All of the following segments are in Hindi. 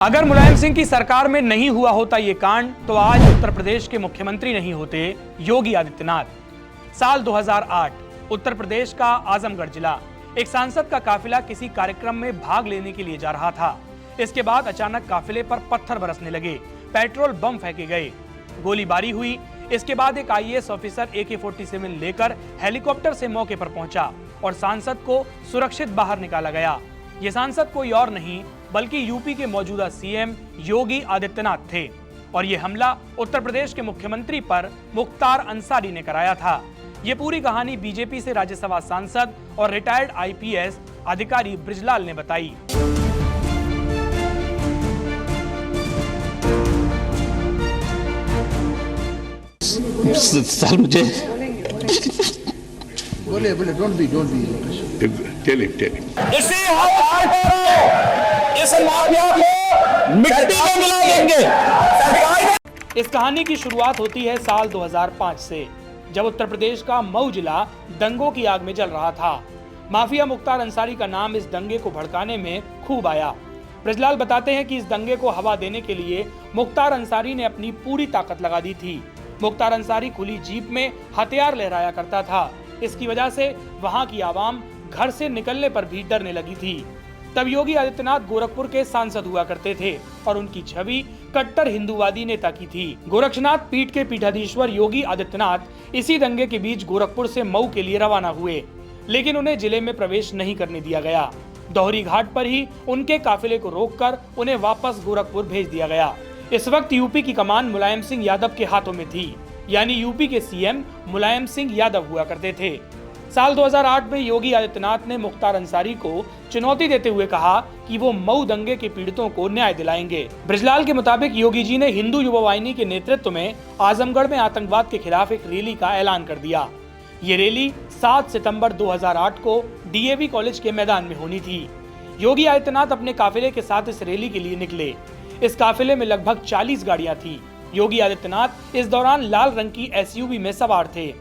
अगर मुलायम सिंह की सरकार में नहीं हुआ होता ये कांड तो आज उत्तर प्रदेश के मुख्यमंत्री नहीं होते योगी आदित्यनाथ। साल 2008 उत्तर प्रदेश का आजमगढ़ जिला, एक सांसद का काफिला किसी कार्यक्रम में भाग लेने के लिए जा रहा था। इसके बाद अचानक काफिले पर पत्थर बरसने लगे, पेट्रोल बम फेंके गए, गोलीबारी हुई। इसके बाद एक आईएएस ऑफिसर AK-47 लेकर हेलीकॉप्टर से मौके पर पहुंचा और सांसद को सुरक्षित बाहर निकाला गया। ये सांसद कोई और नहीं बल्कि यूपी के मौजूदा सीएम योगी आदित्यनाथ थे और ये हमला उत्तर प्रदेश के मुख्यमंत्री पर मुख्तार अंसारी ने कराया था। ये पूरी कहानी बीजेपी से राज्यसभा सांसद और रिटायर्ड आईपीएस अधिकारी ब्रिजलाल ने बताई। सर मुझे बोले डोंट बी टेल हिम इसी इस माफिया को मिट्टी में मिला देंगे। इस कहानी की शुरुआत होती है साल 2005 से, जब उत्तर प्रदेश का मऊ जिला दंगों की आग में जल रहा था। माफिया मुख्तार अंसारी का नाम इस दंगे को भड़काने में खूब आया। ब्रिजलाल बताते हैं कि इस दंगे को हवा देने के लिए मुख्तार अंसारी ने अपनी पूरी ताकत लगा दी थी। मुख्तार अंसारी खुली जीप में हथियार लहराया करता था। इसकी वजह से वहां की आवाम घर से निकलने पर भी डरने लगी थी। तब योगी आदित्यनाथ गोरखपुर के सांसद हुआ करते थे और उनकी छवि कट्टर हिंदूवादी नेता की थी। गोरक्षनाथ पीठ के पीठाधीश्वर योगी आदित्यनाथ इसी दंगे के बीच गोरखपुर से मऊ के लिए रवाना हुए, लेकिन उन्हें जिले में प्रवेश नहीं करने दिया गया। दोहरी घाट पर ही उनके काफिले को रोककर उन्हें वापस गोरखपुर भेज दिया गया। इस वक्त यूपी की कमान मुलायम सिंह यादव के हाथों में थी, यानी यूपी के सीएम मुलायम सिंह यादव हुआ करते थे। साल 2008 में योगी आदित्यनाथ ने मुख्तार अंसारी को चुनौती देते हुए कहा कि वो मऊ दंगे के पीड़ितों को न्याय दिलाएंगे। ब्रिजलाल के मुताबिक योगी जी ने हिंदू युवा वाहिनी के नेतृत्व में आजमगढ़ में आतंकवाद के खिलाफ एक रैली का ऐलान कर दिया। ये रैली 7 सितंबर 2008 को DAV कॉलेज के मैदान में होनी थी। योगी आदित्यनाथ अपने काफिले के साथ इस रैली के लिए निकले। इस काफिले में लगभग 40 गाड़ियां थी। योगी आदित्यनाथ इस दौरान लाल रंग की SUV में सवार थे।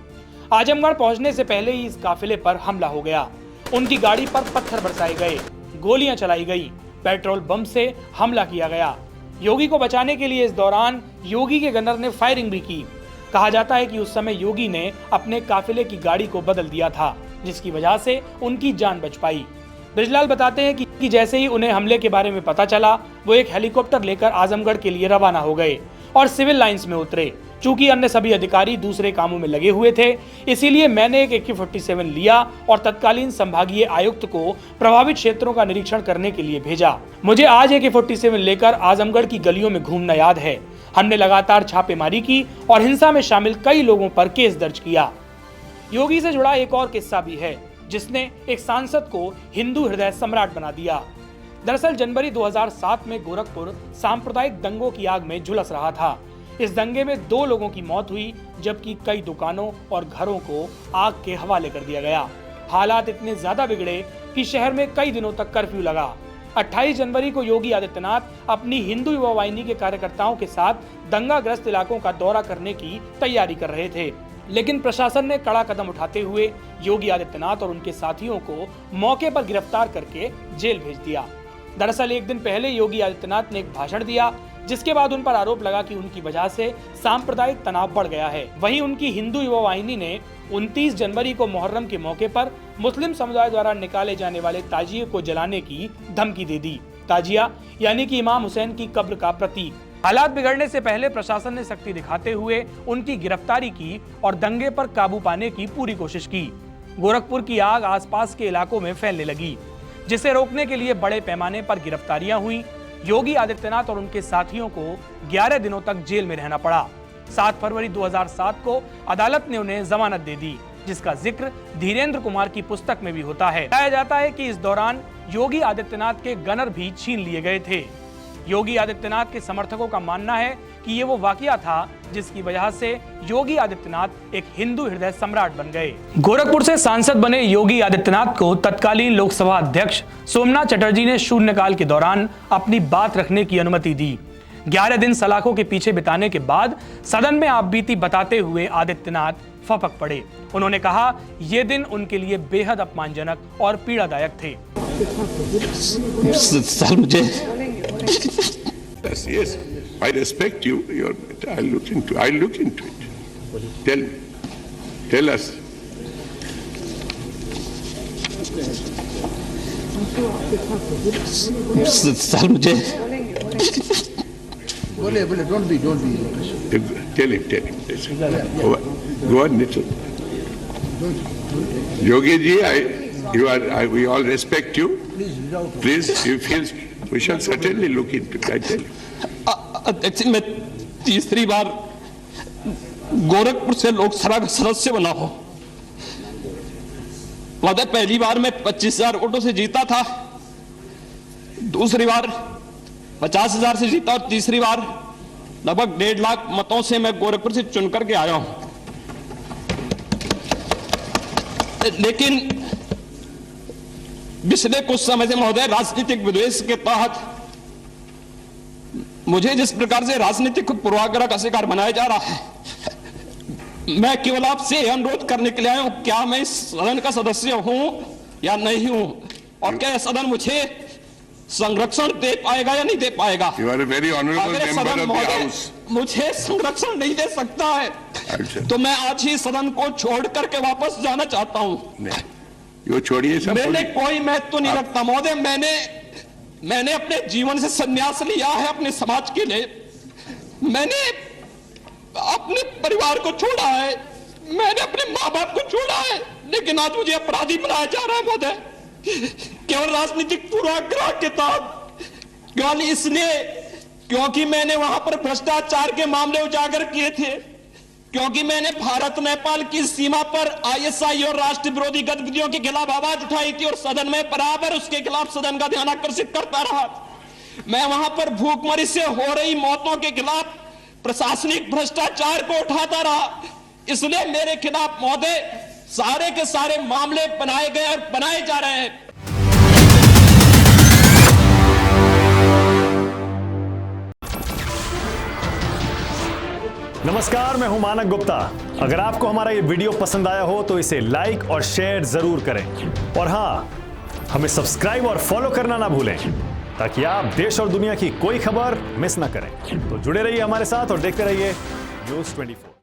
आजमगढ़ पहुंचने से पहले ही इस काफिले पर हमला हो गया। उनकी गाड़ी पर पत्थर बरसाए गए, गोलियां चलाई गई, पेट्रोल बम से हमला किया गया। योगी को बचाने के लिए इस दौरान योगी के गनर ने फायरिंग भी की। कहा जाता है कि उस समय योगी ने अपने काफिले की गाड़ी को बदल दिया था, जिसकी वजह से उनकी जान बच पाई। ब्रिजलाल बताते हैं कि जैसे ही उन्हें हमले के बारे में पता चला, वो एक हेलीकॉप्टर लेकर आजमगढ़ के लिए रवाना हो गए और सिविल लाइंस में उतरे। चूंकि अन्य सभी अधिकारी दूसरे कामों में लगे हुए थे, इसीलिए मैंने एक AK-47 लिया और तत्कालीन संभागीय आयुक्त को प्रभावित क्षेत्रों का निरीक्षण करने के लिए भेजा। मुझे आज AK-47 लेकर आजमगढ़ की गलियों में घूमना याद है। हमने लगातार छापेमारी की और हिंसा में शामिल कई लोगों पर केस दर्ज किया। योगी से जुड़ा एक और किस्सा भी है, जिसने एक सांसद को हिंदू हृदय सम्राट बना दिया। दरअसल जनवरी 2007 में गोरखपुर सांप्रदायिक दंगों की आग में झुलस रहा था। इस दंगे में 2 लोगों की मौत हुई, जबकि कई दुकानों और घरों को आग के हवाले कर दिया गया। हालात इतने ज्यादा बिगड़े कि शहर में कई दिनों तक कर्फ्यू लगा। 28 जनवरी को योगी आदित्यनाथ अपनी हिंदू युवा वाहिनी के कार्यकर्ताओं के साथ दंगाग्रस्त इलाकों का दौरा करने की तैयारी कर रहे थे, लेकिन प्रशासन ने कड़ा कदम उठाते हुए योगी आदित्यनाथ और उनके साथियों को मौके पर गिरफ्तार करके जेल भेज दिया। दरअसल एक दिन पहले योगी आदित्यनाथ ने एक भाषण दिया, जिसके बाद उन पर आरोप लगा कि उनकी वजह से सांप्रदायिक तनाव बढ़ गया है। वहीं उनकी हिंदू युवा वाहिनी ने 29 जनवरी को मुहर्रम के मौके पर मुस्लिम समुदाय द्वारा निकाले जाने वाले ताजिए को जलाने की धमकी दे दी। ताजिया यानी कि इमाम हुसैन की कब्र का प्रतीक। हालात बिगड़ने से पहले प्रशासन ने सख्ती दिखाते हुए उनकी गिरफ्तारी की और दंगे पर काबू पाने की पूरी कोशिश की। गोरखपुर की आग आसपास के इलाकों में फैलने लगी, जिसे रोकने के लिए बड़े पैमाने पर गिरफ्तारियां हुई। योगी आदित्यनाथ और उनके साथियों को 11 दिनों तक जेल में रहना पड़ा। 7 फरवरी 2007 को अदालत ने उन्हें जमानत दे दी, जिसका जिक्र धीरेन्द्र कुमार की पुस्तक में भी होता है। बताया जाता है कि इस दौरान योगी आदित्यनाथ के गनर भी छीन लिए गए थे। योगी आदित्यनाथ के समर्थकों का मानना है कि ये वो वाकया था जिसकी वजह से योगी आदित्यनाथ एक हिंदू हृदय सम्राट बन गए। गोरखपुर से सांसद बने योगी आदित्यनाथ को तत्कालीन लोकसभा अध्यक्ष सोमनाथ चटर्जी ने शून्यकाल के दौरान अपनी बात रखने की अनुमति दी। 11 दिन सलाखों के पीछे बिताने के बाद सदन में आपबीती बताते हुए आदित्यनाथ फपक पड़े। उन्होंने कहा ये दिन उनके लिए बेहद अपमानजनक और पीड़ादायक थे। सर मुझे yes. I respect you. I'll look into it. Tell me. Tell us. Sir मुझे बोले don't be Tell him. Listen. Go on, Nitin. Yogi ji, we all respect you. Please, we shall certainly look into it. I tell you. अध्यक्ष मैं तीसरी बार गोरखपुर से लोकसभा का सदस्य बना हूं। महोदय पहली बार मैं 25,000 वोटों से जीता था, दूसरी बार 50,000 से जीता और तीसरी बार लगभग 1.5 लाख मतों से मैं गोरखपुर से चुन करके आया हूं। लेकिन पिछले कुछ समय से महोदय राजनीतिक विद्वेष के तहत मुझे जिस प्रकार से राजनीतिक पूर्वाग्रह का शिकार बनाया जा रहा है, मैं केवल आपसे अनुरोध करने के लिए आया हूं, क्या मैं इस सदन का सदस्य हूं या नहीं हूं, और क्या सदन मुझे संरक्षण दे पाएगा या नहीं दे पाएगा। You are a very honorable member of the house. मुझे संरक्षण नहीं दे सकता है तो मैं आज ही सदन को छोड़ करके वापस जाना चाहता हूं। यो छोड़िए सब। मैंने कोई महत्व नहीं रखता महोदय, मैंने अपने जीवन से संन्यास लिया है अपने समाज के लिए, मैंने अपने परिवार को छोड़ा है, मैंने अपने माँ बाप को छोड़ा है, लेकिन आज मुझे अपराधी बनाया जा रहा है महोदय, केवल राजनीतिक पूर्वाग्रह के तहत, केवल इसलिए क्योंकि मैंने वहां पर भ्रष्टाचार के मामले उजागर किए थे, क्योंकि मैंने भारत नेपाल की सीमा पर आईएसआई और राष्ट्र विरोधी गतिविधियों के खिलाफ आवाज उठाई थी और सदन में बराबर उसके खिलाफ सदन का ध्यान आकर्षित करता रहा। मैं वहां पर भूखमरी से हो रही मौतों के खिलाफ प्रशासनिक भ्रष्टाचार को उठाता रहा, इसलिए मेरे खिलाफ महोदय सारे के सारे मामले बनाए गए और बनाए जा रहे हैं। नमस्कार, मैं हूं मानक गुप्ता। अगर आपको हमारा ये वीडियो पसंद आया हो तो इसे लाइक और शेयर जरूर करें, और हां, हमें सब्सक्राइब और फॉलो करना ना भूलें ताकि आप देश और दुनिया की कोई खबर मिस ना करें। तो जुड़े रहिए हमारे साथ और देखते रहिए न्यूज़ 24।